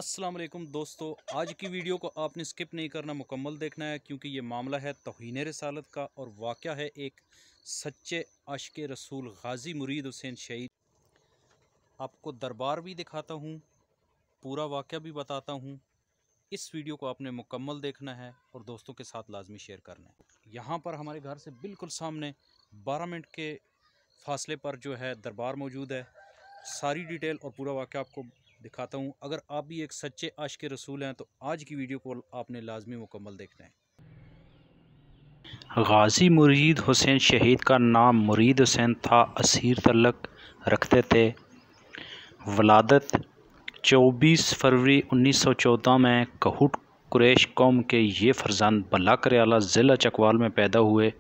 अस्सलाम वालेकुम दोस्तों, आज की वीडियो को आपने स्किप नहीं करना, मुकम्मल देखना है क्योंकि ये मामला है तौहीन रिसालत का और वाक़या है एक सच्चे आशिक़ रसूल गाज़ी मुरीद हुसैन शहीद। आपको दरबार भी दिखाता हूँ, पूरा वाक़या भी बताता हूँ। इस वीडियो को आपने मुकम्मल देखना है और दोस्तों के साथ लाजमी शेयर करना है। यहाँ पर हमारे घर से बिल्कुल सामने 12 मिनट के फासले पर जो है दरबार मौजूद है। सारी डिटेल और पूरा वाक़या आपको दिखाता हूँ। अगर आप भी एक सच्चे आशिक़ रसूल हैं तो आज की वीडियो को आपने लाजमी मुकम्मल देखना है। गाज़ी मुरीद हुसैन शहीद का नाम मुरीद हुसैन था। असीर तल्लक रखते थे। वलादत 24 फरवरी 1914 में कहूट कुरैश कौम के ये फ़र्जंद बल्ला करियाला ज़िला चकवाल में पैदा हुए।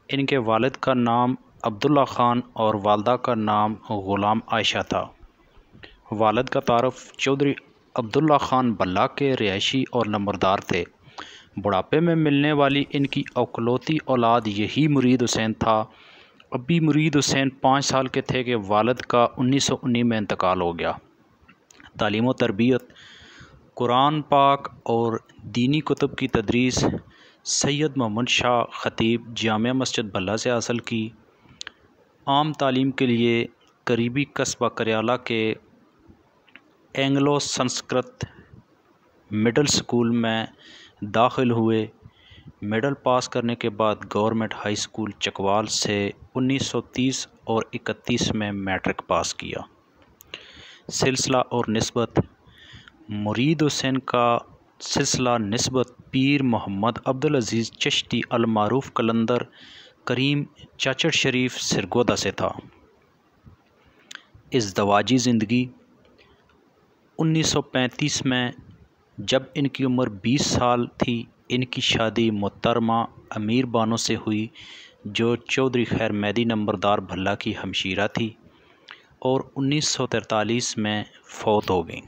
इनके वालिद का नाम अब्दुल्ला ख़ान और वालदा का नाम ग़ुलाम आयशा था। वालिद का तारुफ़ चौधरी अब्दुल्ला ख़ान बल्ला के रिहायशी और नंबरदार थे। बुढ़ापे में मिलने वाली इनकी औकलौती औलाद यही मुरीद हुसैन था। अभी मुरीद हुसैन 5 साल के थे कि वालिद का 1919 में इंतकाल हो गया। तालीम व तरबियत, कुरान पाक और दीनी कुतुब की तदरीस सैयद मोहम्मद शाह ख़तीब जामिया मस्जिद बल्ला से हासिल की। आम तालीम के लिए करीबी कस्बा करियाला के एंग्लो संस्कृत मिडल स्कूल में दाखिल हुए। मिडल पास करने के बाद गवर्नमेंट हाई स्कूल चकवाल से 1930 और 31 में मैट्रिक पास किया। सिलसिला और निस्बत, मुरीद हुसैन का सिलसिला निस्बत पीर मोहम्मद अब्दुल अज़ीज़ चिश्ती अल मारूफ कलंदर करीम चाचड़ शरीफ सिरगोदा से था। इज़्दवाजी ज़िंदगी 1935 में जब इनकी उम्र 20 साल थी, इनकी शादी मोहतरमा अमीर बानो से हुई जो चौधरी खैर मैदी नंबरदार भल्ला की हमशीरा थी और 1943 में फौत हो गई।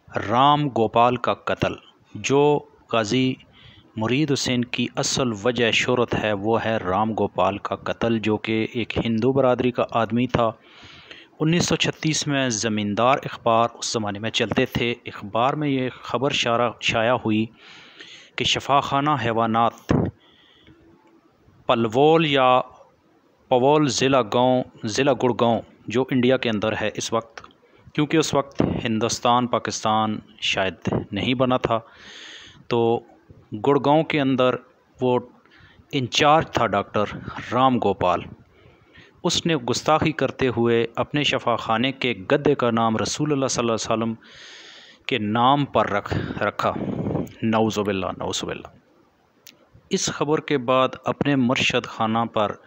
राम गोपाल का कत्ल, जो गाज़ी मुरीद हुसैन की असल वजह शोहरत है वो है राम गोपाल का कत्ल, जो कि एक हिंदू बरादरी का आदमी था। 1936 में ज़मींदार अखबार उस ज़माने में चलते थे। अखबार में ये ख़बर शाया हुई कि शफाखाना हैवानात पलवल या पवल ज़िला गुड़गांव जो इंडिया के अंदर है इस वक्त, क्योंकि उस वक्त हिंदुस्तान पाकिस्तान शायद नहीं बना था, तो गुड़गांव के अंदर वो इंचार्ज था डॉक्टर राम गोपाल। उसने गुस्ताखी करते हुए अपने शफाखाने के गद्दे का नाम रसूलुल्लाह सल्लल्लाहु अलैहि वसल्लम के नाम पर रखा। नऊज़ुबिल्लाह। इस ख़बर के बाद अपने मुर्शद खाना पर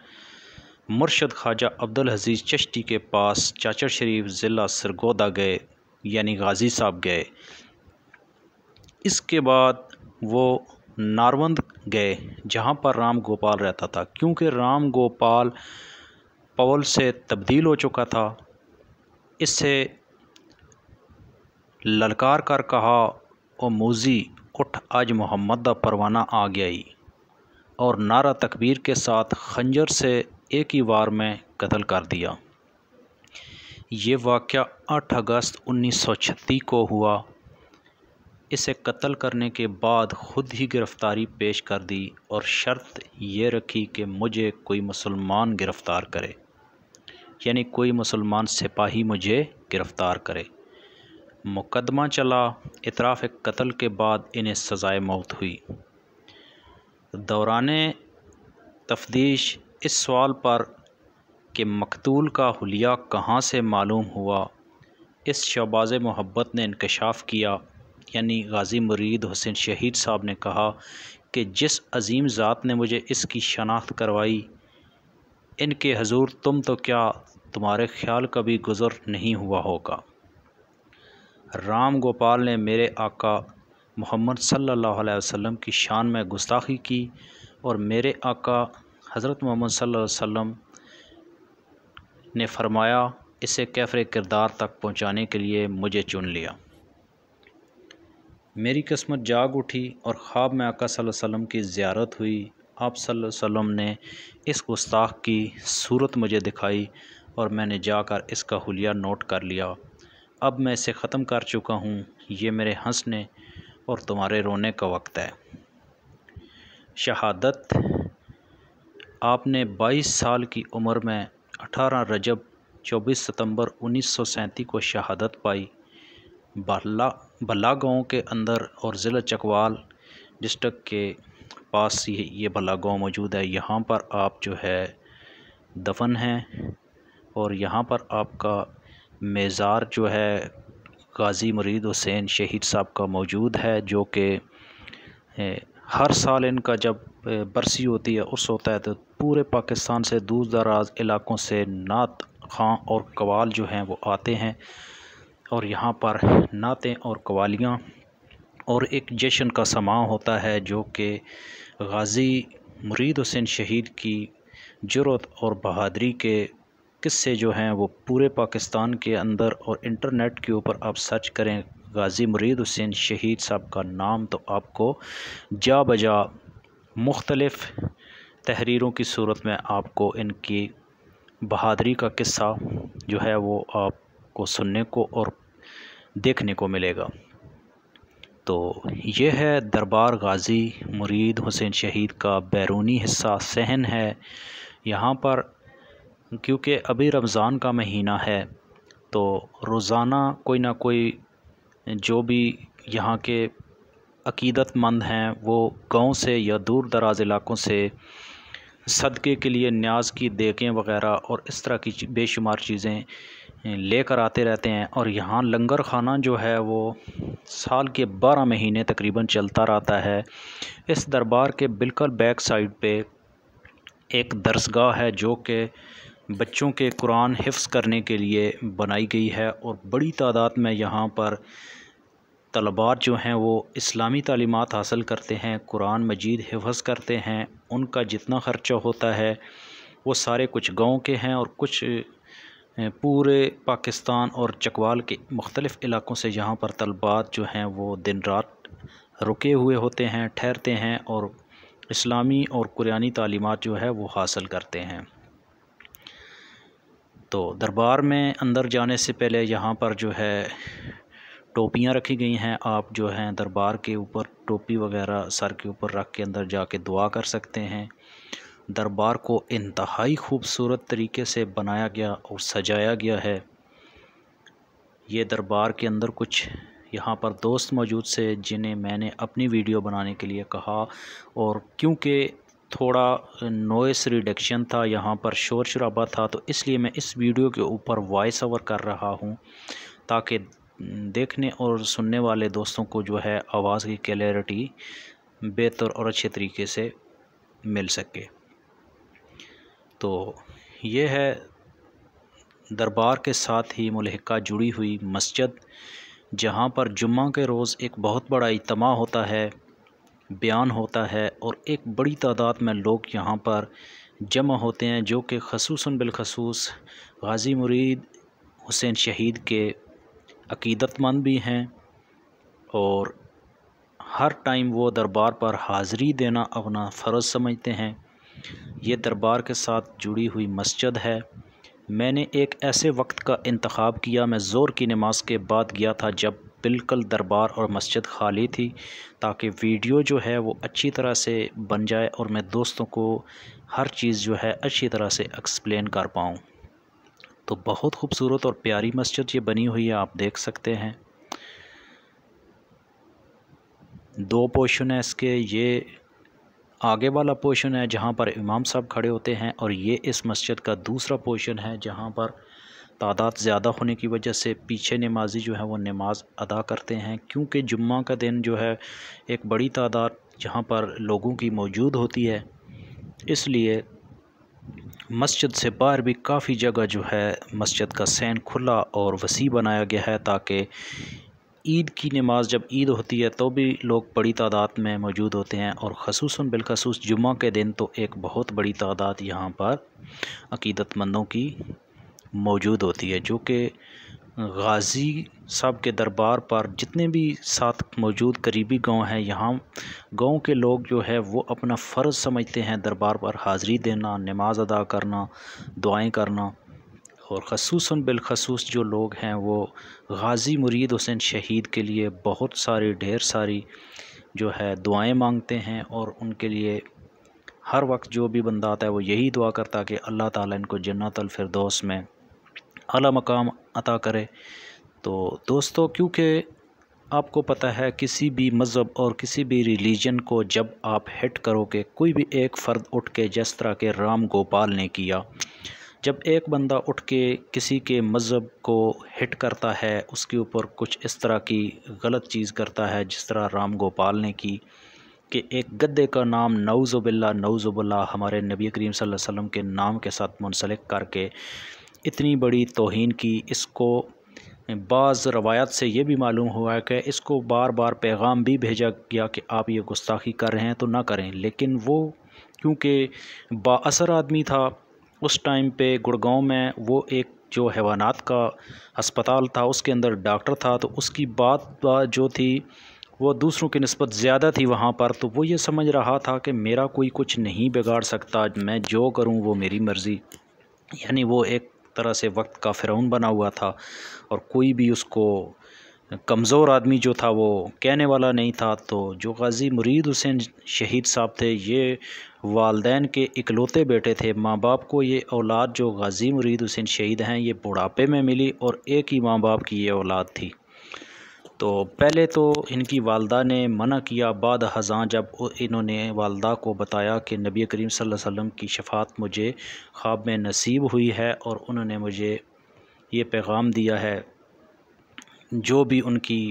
मुर्शद ख्वाजा अब्दुल अज़ीज़ चिश्ती के पास चाचड़ शरीफ ज़िला सिरगोदा गए, यानी गाज़ी साहब गए। इसके बाद वो नारवंद गए जहाँ पर राम गोपाल रहता था, क्योंकि राम गोपाल पवल से तब्दील हो चुका था। इससे ललकार कर कहा, ओ मूजी उठ आज मोहम्मद दा परवाना आ गया ही, और नारा तकबीर के साथ खंजर से एक ही वार में कत्ल कर दिया। ये वाक़या 8 अगस्त 1936 को हुआ। इसे कत्ल करने के बाद ख़ुद ही गिरफ़्तारी पेश कर दी और शर्त ये रखी कि मुझे कोई मुसलमान गिरफ़्तार करे, यानी कोई मुसलमान सिपाही मुझे गिरफ़्तार करे। मुकदमा चला। इतराफ़ कत्ल के बाद इन्हें सज़ाए मौत हुई। दौराने तफ्तीश इस सवाल पर कि मकतूल का हुलिया कहाँ से मालूम हुआ, इस शहबाज़ मोहब्बत ने इंकशाफ़ किया, यानी गाज़ी मुरीद हुसैन शहीद साहब ने कहा कि जिस अजीम ज़ात ने मुझे इसकी शनाख्त करवाई, इनके हजूर तुम तो क्या, तुम्हारे ख्याल का भी गुज़र नहीं हुआ होगा। राम गोपाल ने मेरे आका मोहम्मद सल्लल्लाहु अलैहि वसल्लम की शान में गुस्ताखी की और मेरे आका हज़रत मोहम्मद सल्लल्लाहु अलैहि वसल्लम ने फरमाया इसे कैफ़रे किरदार तक पहुँचाने के लिए मुझे चुन लिया। मेरी किस्मत जाग उठी और ख्वाब में आका सल्लल्लाहु अलैहि वसल्लम की ज़ियारत हुई। आप सल्लल्लाहु अलैहि वसल्लम ने इस गुस्ताख की सूरत मुझे दिखाई और मैंने जाकर इसका हुलिया नोट कर लिया। अब मैं इसे ख़त्म कर चुका हूँ। ये मेरे हंसने और तुम्हारे रोने का वक्त है। शहादत, आपने 22 साल की उम्र में 18 रजब 24 सितंबर 1937 को शहादत पाई। भला गाँव के अंदर और ज़िला चकवाल डिस्ट्रिक्ट के पास ये भला गाँव मौजूद है। यहाँ पर आप जो है दफन हैं और यहाँ पर आपका मेज़ार जो है गाज़ी मुरीद हुसैन शहीद साहब का मौजूद है, जो कि हर साल इनका जब बरसी होती है उर्स होता है तो पूरे पाकिस्तान से दूर दराज इलाक़ों से नात ख़ां और कवाल जो हैं वो आते हैं और यहाँ पर नातें और कवालियाँ और एक जश्न का समा होता है, जो कि गाज़ी मुरीद हुसैन शहीद की जुर्रत और बहादुरी के किस्से जो हैं वो पूरे पाकिस्तान के अंदर और इंटरनेट के ऊपर आप सर्च करें गाज़ी मुरीद हुसैन शहीद साहब का नाम तो आपको जा बजा मुख्तलिफ़ तहरीरों की सूरत में आपको इनकी बहादुरी का किस्सा जो है वो आपको सुनने को और देखने को मिलेगा। तो ये है दरबार गाज़ी मुरीद हुसैन शहीद का बैरूनी हिस्सा, सहन है। यहाँ पर क्योंकि अभी रमज़ान का महीना है तो रोज़ाना कोई ना कोई जो भी यहाँ के अकीदतमंद हैं वो गांव से या दूर दराज इलाक़ों से सदक़े के लिए न्याज की देगें वग़ैरह और इस तरह की बेशुमार चीज़ें लेकर आते रहते हैं। और यहाँ लंगर खाना जो है वो साल के 12 महीने तकरीबन चलता रहता है। इस दरबार के बिल्कुल बैक साइड पे एक दरसगाह है जो कि बच्चों के कुरान हिफ्ज़ करने के लिए बनाई गई है और बड़ी तादाद में यहाँ पर तलबात जो हैं वो इस्लामी तालीमात हासिल करते हैं, कुरान मजीद हिफ्ज़ करते हैं। उनका जितना ख़र्चा होता है वो सारे कुछ गाँव के हैं और कुछ पूरे पाकिस्तान और चकवाल के मुख्तलिफ़ इलाक़ों से यहाँ पर तलबात जो हैं वो दिन रात रुके हुए होते हैं, ठहरते हैं और इस्लामी और कुरानी तालीमात जो है वो हासिल करते हैं। तो दरबार में अंदर जाने से पहले यहाँ पर जो है टोपियाँ रखी गई हैं। आप जो हैं दरबार के ऊपर टोपी वग़ैरह सर के ऊपर रख के अंदर जाके दुआ कर सकते हैं। दरबार को इंतहाई खूबसूरत तरीके से बनाया गया और सजाया गया है। ये दरबार के अंदर कुछ यहाँ पर दोस्त मौजूद से जिन्हें मैंने अपनी वीडियो बनाने के लिए कहा, और क्योंकि थोड़ा नॉइस रिडक्शन था, यहाँ पर शोर शराबा था, तो इसलिए मैं इस वीडियो के ऊपर वॉइस ओवर कर रहा हूँ ताकि देखने और सुनने वाले दोस्तों को जो है आवाज़ की क्लैरिटी बेहतर और अच्छे तरीके से मिल सके। तो ये है दरबार के साथ ही मुल्हिका जुड़ी हुई मस्जिद, जहाँ पर जुम्मा के रोज़ एक बहुत बड़ा इज्तिमा होता है, बयान होता है और एक बड़ी तादाद में लोग यहाँ पर जमा होते हैं, जो कि ख़ुसूसन बिलख़ुसूस गाज़ी मुरीद हुसैन शहीद के अकीदतमंद भी हैं और हर टाइम वो दरबार पर हाज़री देना अपना फ़र्ज़ समझते हैं। ये दरबार के साथ जुड़ी हुई मस्जिद है। मैंने एक ऐसे वक्त का इंतखाब किया, मैं ज़ोर की नमाज के बाद गया था जब बिल्कुल दरबार और मस्जिद खाली थी, ताकि वीडियो जो है वो अच्छी तरह से बन जाए और मैं दोस्तों को हर चीज़ जो है अच्छी तरह से एक्सप्लेन कर पाऊँ। तो बहुत खूबसूरत और प्यारी मस्जिद ये बनी हुई है, आप देख सकते हैं। 2 पोर्शन है इसके। ये आगे वाला पोर्शन है जहाँ पर इमाम साहब खड़े होते हैं, और ये इस मस्जिद का दूसरा पोर्शन है जहाँ पर तादाद ज़्यादा होने की वजह से पीछे नमाजी जो है वो नमाज अदा करते हैं, क्योंकि जुम्मा का दिन जो है एक बड़ी तादाद जहाँ पर लोगों की मौजूद होती है, इसलिए मस्जिद से बाहर भी काफ़ी जगह जो है मस्जिद का सैन खुला और वसी बनाया गया है, ताकि ईद की नमाज जब ईद होती है तो भी लोग बड़ी तादाद में मौजूद होते हैं, और ख़ुसूसन बिलख़ुसूस जुम्मा के दिन तो एक बहुत बड़ी तादाद यहाँ पर अकीदतमंदों की मौजूद होती है, जो कि गाज़ी साहब के दरबार पर जितने भी साथ मौजूद करीबी गांव हैं, यहाँ गांव के लोग जो है वो अपना फ़र्ज़ समझते हैं दरबार पर हाज़री देना, नमाज अदा करना, दुआएं करना। और ख़ुसूसन बिलखसूस जो लोग हैं वो गाज़ी मुरीद हुसैन शहीद के लिए बहुत सारी ढेर सारी जो है दुआएं मांगते हैं, और उनके लिए हर वक्त जो भी बंदा आता है वो यही दुआ करता है कि अल्लाह ताला इनको जन्नतुल फिरदौस में आला मकाम अता करे। तो दोस्तों, क्योंकि आपको पता है किसी भी मज़हब और किसी भी रिलीजन को जब आप हिट करोगे, कोई भी एक फ़र्द उठ के, जिस तरह के राम गोपाल ने किया, जब एक बंदा उठ के किसी के मज़हब को हिट करता है, उसके ऊपर कुछ इस तरह की गलत चीज़ करता है जिस तरह राम गोपाल ने की कि एक गद्दे का नाम नऊज़ुबिल्लाह हमारे नबी करीम सल्लल्लाहु अलैहि वसल्लम के नाम के साथ मुंसलिक करके इतनी बड़ी तौहीन की। इसको बाज़ रवायात से ये भी मालूम हुआ है कि इसको बार बार पैगाम भी भेजा गया कि आप ये गुस्ताखी कर रहे हैं तो ना करें, लेकिन वो क्योंकि बाअसर आदमी था उस टाइम पे गुड़गांव में, वो एक जो हैवानात का अस्पताल था उसके अंदर डॉक्टर था, तो उसकी बात जो थी वो दूसरों की निस्बत ज़्यादा थी वहाँ पर। तो वो ये समझ रहा था कि मेरा कोई कुछ नहीं बिगाड़ सकता, मैं जो करूँ वो मेरी मर्ज़ी। यानी वो एक तरह से वक्त का फ़िरौन बना हुआ था, और कोई भी उसको कमज़ोर आदमी जो था वो कहने वाला नहीं था। तो जो गाज़ी मुरीद हुसैन शहीद साहब थे, ये वालदैन के इकलौते बेटे थे। माँ बाप को ये औलाद जो गाज़ी मुरीद हुसैन शहीद हैं ये बुढ़ापे में मिली, और एक ही माँ बाप की ये औलाद थी। तो पहले तो इनकी वालदा ने मना किया, बाद हज़ां जब इन्होंने वालदा को बताया कि नबी करीम सल्लल्लाहु अलैहि वसल्लम की शफ़ाअत मुझे ख्वाब में नसीब हुई है, और उन्होंने मुझे ये पैगाम दिया है, जो भी उनकी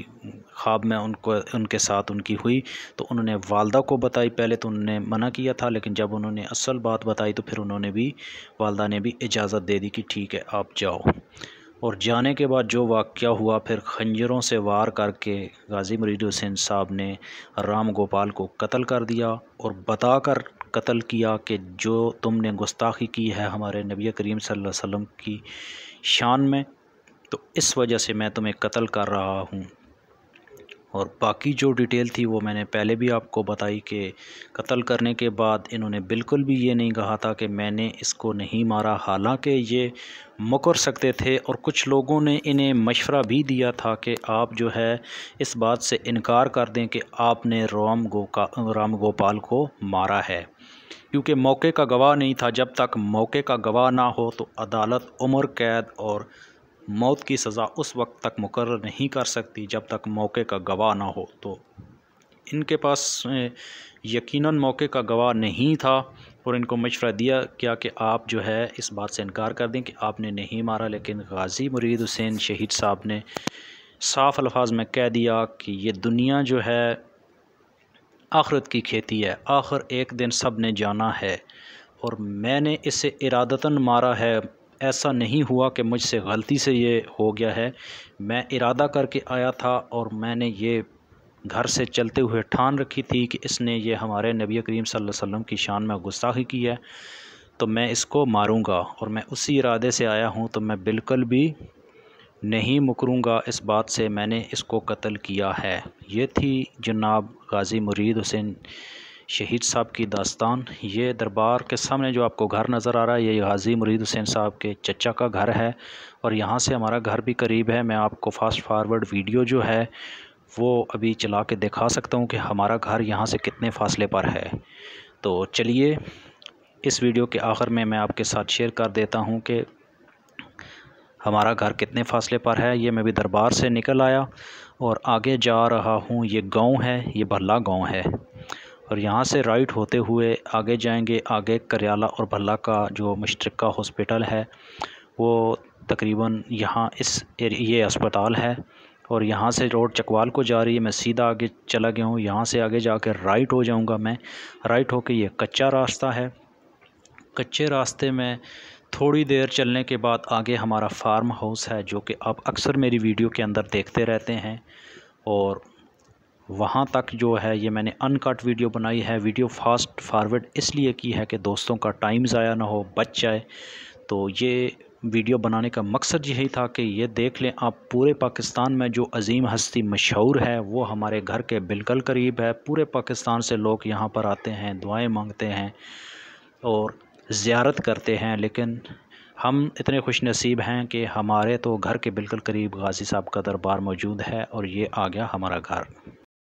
ख्वाब में उनके साथ उनकी हुई, तो उन्होंने वालदा को बताई। पहले तो उन्होंने मना किया था, लेकिन जब उन्होंने असल बात बताई तो फिर वालदा ने भी इजाज़त दे दी कि ठीक है आप जाओ। और जाने के बाद जो वाक़या हुआ, फिर खंजरों से वार करके गाज़ी मुरीद हुसैन साहब ने राम गोपाल को कत्ल कर दिया, और बताकर कत्ल किया कि जो तुमने गुस्ताखी की है हमारे नबी करीम सल्लल्लाहु अलैहि वसल्लम की शान में, तो इस वजह से मैं तुम्हें कत्ल कर रहा हूँ। और बाकी जो डिटेल थी वो मैंने पहले भी आपको बताई कि कत्ल करने के बाद इन्होंने बिल्कुल भी ये नहीं कहा था कि मैंने इसको नहीं मारा, हालांकि ये मुकर सकते थे। और कुछ लोगों ने इन्हें मशवरा भी दिया था कि आप जो है इस बात से इनकार कर दें कि आपने राम गोपाल को मारा है, क्योंकि मौके का गवाह नहीं था। जब तक मौके का गवाह ना हो तो अदालत उम्र कैद और मौत की सज़ा उस वक्त तक मुकर्रर नहीं कर सकती जब तक मौके का गवाह ना हो। तो इनके पास यकीनन मौके का गवाह नहीं था, और इनको मशवरा दिया गया कि आप जो है इस बात से इनकार कर दें कि आपने नहीं मारा। लेकिन गाज़ी मुरीद हुसैन शहीद साहब ने साफ़ अल्फाज में कह दिया कि ये दुनिया जो है आखिरत की खेती है, आखिर एक दिन सब ने जाना है, और मैंने इसे इरादतन मारा है। ऐसा नहीं हुआ कि मुझसे गलती से ये हो गया है, मैं इरादा करके आया था, और मैंने ये घर से चलते हुए ठान रखी थी कि इसने ये हमारे नबी करीम सल्लल्लाहु अलैहि वसल्लम की शान में गुस्ताखी की है, तो मैं इसको मारूंगा, और मैं उसी इरादे से आया हूं, तो मैं बिल्कुल भी नहीं मुकरूंगा इस बात से, मैंने इसको कत्ल किया है। ये थी जनाब गाज़ी मुरीद हुसैन शहीद साहब की दास्तान। ये दरबार के सामने जो आपको घर नज़र आ रहा है, ये गाज़ी मुरीद हुसैन साहब के चचा का घर है, और यहाँ से हमारा घर भी करीब है। मैं आपको फास्ट फारवर्ड वीडियो जो है वो अभी चला के दिखा सकता हूँ कि हमारा घर यहाँ से कितने फ़ासले पर है। तो चलिए इस वीडियो के आखिर में मैं आपके साथ शेयर कर देता हूँ कि हमारा घर कितने फ़ासले पर है। ये मैं भी दरबार से निकल आया और आगे जा रहा हूँ। ये गांव है, ये भल्ला गांव है, और यहाँ से राइट होते हुए आगे जाएंगे। आगे करियाला और भल्ला का जो मुश्तरका हॉस्पिटल है वो तकरीबन यहाँ ये अस्पताल है, और यहाँ से रोड चकवाल को जा रही है। मैं सीधा आगे चला गया हूँ, यहाँ से आगे जाकर राइट हो जाऊँगा मैं। राइट होके ये कच्चा रास्ता है, कच्चे रास्ते में थोड़ी देर चलने के बाद आगे हमारा फार्म हाउस है, जो कि आप अक्सर मेरी वीडियो के अंदर देखते रहते हैं। और वहाँ तक जो है ये मैंने अनकट वीडियो बनाई है। वीडियो फास्ट फारवर्ड इसलिए की है कि दोस्तों का टाइम ज़ाया ना हो, बच जाए। तो ये वीडियो बनाने का मकसद यही था कि ये देख लें आप, पूरे पाकिस्तान में जो अजीम हस्ती मशहूर है वो हमारे घर के बिल्कुल करीब है। पूरे पाकिस्तान से लोग यहाँ पर आते हैं, दुआएं मांगते हैं और ज़ियारत करते हैं। लेकिन हम इतने खुश नसीब हैं कि हमारे तो घर के बिल्कुल करीब गाज़ी साहब का दरबार मौजूद है और ये आ गया हमारा घर।